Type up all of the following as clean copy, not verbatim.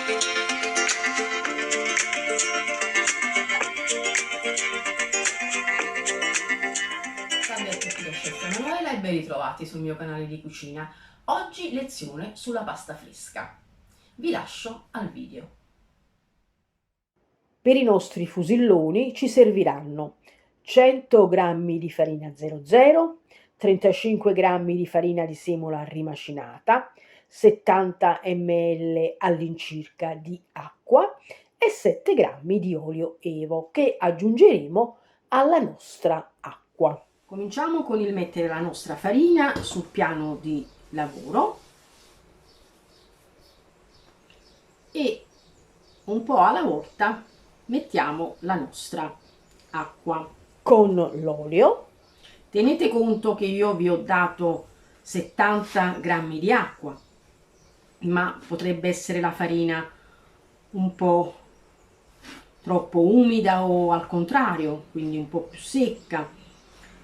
Salve a tutti da Chef Emanuela e ben ritrovati sul mio canale di cucina. Oggi lezione sulla pasta fresca. Vi lascio al video. Per i nostri fusilloni ci serviranno 100 g di farina 00, 35 g di farina di semola rimacinata, 70 ml all'incirca di acqua e 7 g di olio Evo che aggiungeremo alla nostra acqua. Cominciamo con il mettere la nostra farina sul piano di lavoro e un po' alla volta mettiamo la nostra acqua. Con l'olio Tenete conto che io vi ho dato 70 g di acqua, ma potrebbe essere la farina un po' troppo umida o al contrario, quindi un po' più secca.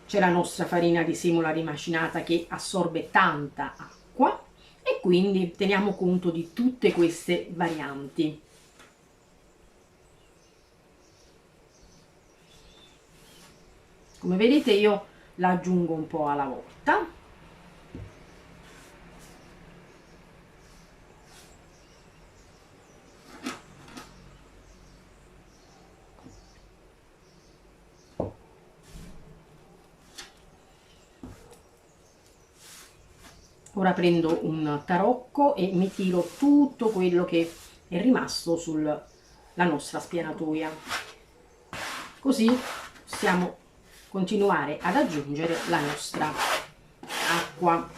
C'è la nostra farina di semola rimacinata che assorbe tanta acqua e quindi teniamo conto di tutte queste varianti. Come vedete io la aggiungo un po' alla volta. Ora prendo un tarocco e mi tiro tutto quello che è rimasto sulla nostra spianatoia. Così possiamo continuare ad aggiungere la nostra acqua.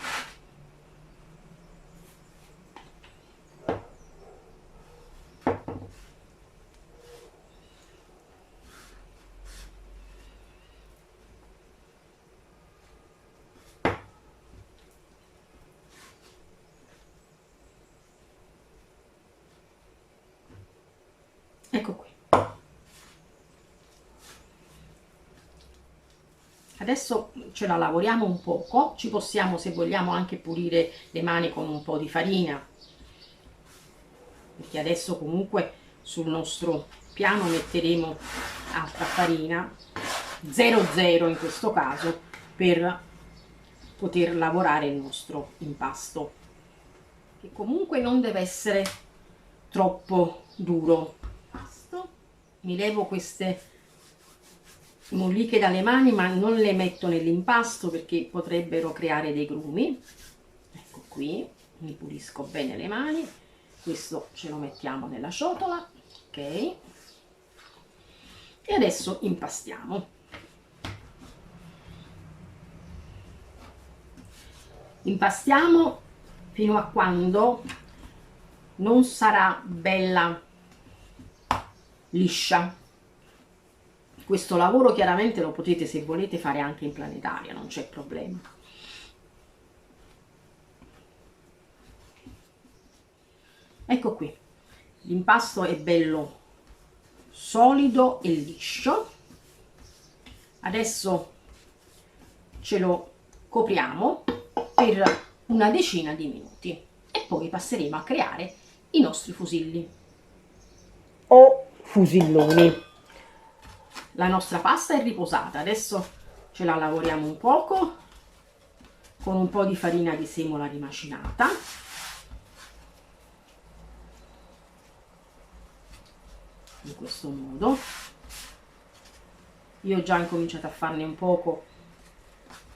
Ecco qui. Adesso ce la lavoriamo un poco, ci possiamo, se vogliamo, anche pulire le mani con un po' di farina, perché adesso comunque sul nostro piano metteremo altra farina, 00 in questo caso, per poter lavorare il nostro impasto, che comunque non deve essere troppo duro. Mi levo queste molliche dalle mani, ma non le metto nell'impasto perché potrebbero creare dei grumi. Ecco qui, mi pulisco bene le mani. Questo ce lo mettiamo nella ciotola, ok? E adesso impastiamo. Impastiamo fino a quando non sarà bella liscia. Questo lavoro chiaramente lo potete, se volete, fare anche in planetaria, non c'è problema. Ecco qui, l'impasto è bello solido e liscio. Adesso ce lo copriamo per una decina di minuti e poi passeremo a creare i nostri fusilli o fusilloni. La nostra pasta è riposata, adesso ce la lavoriamo un poco con un po' di farina di semola rimacinata. In questo modo. Io ho già incominciato a farne un poco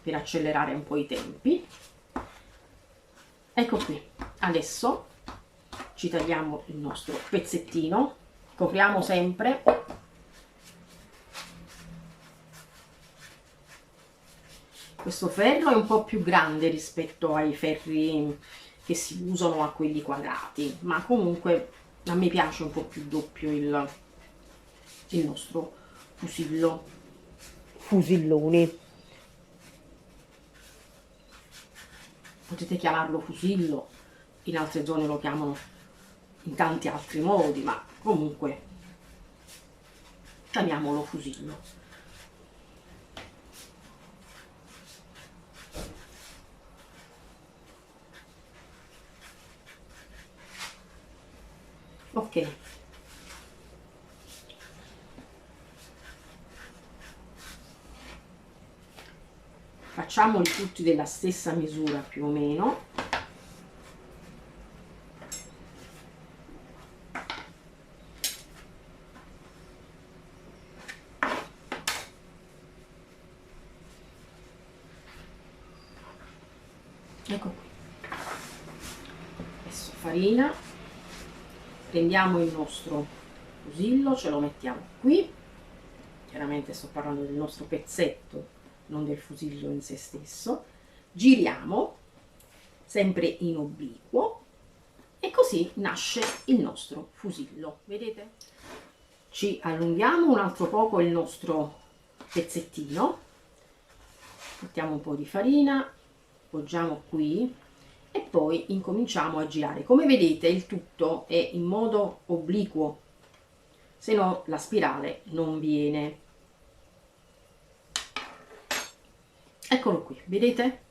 per accelerare un po' i tempi. Ecco qui, adesso ci tagliamo il nostro pezzettino, copriamo sempre. Questo ferro è un po' più grande rispetto ai ferri che si usano, a quelli quadrati, ma comunque a me piace un po' più doppio il nostro fusilloni. Potete chiamarlo fusillo, in altre zone lo chiamano in tanti altri modi, ma comunque chiamiamolo fusillo. Ok, facciamoli tutti della stessa misura più o meno. Ecco qui. Adesso farina, prendiamo il nostro fusillo, ce lo mettiamo qui. Chiaramente sto parlando del nostro pezzetto, non del fusillo in se stesso. Giriamo sempre in obliquo e così nasce il nostro fusillo, vedete? Ci allunghiamo un altro poco il nostro pezzettino, mettiamo un po' di farina, appoggiamo qui e poi incominciamo a girare. Come vedete il tutto è in modo obliquo, se no la spirale non viene. Eccolo qui, vedete?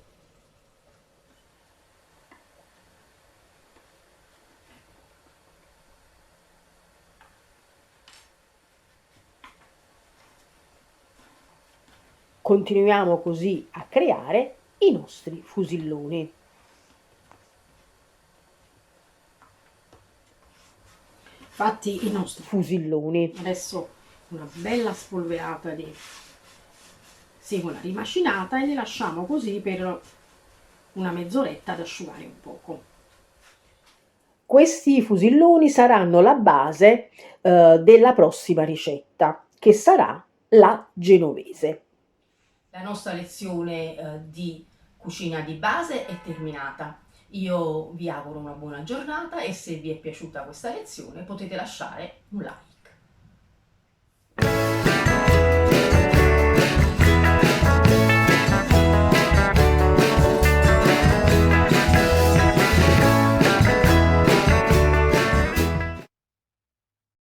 Continuiamo così a creare i nostri fusilloni. Fatti i nostri Fusilloni. adesso una bella spolverata di semola rimacinata e li lasciamo così per una mezz'oretta ad asciugare un poco. Questi fusilloni saranno la base della prossima ricetta, che sarà la genovese. La nostra lezione di cucina di base è terminata. Io vi auguro una buona giornata e se vi è piaciuta questa lezione potete lasciare un like.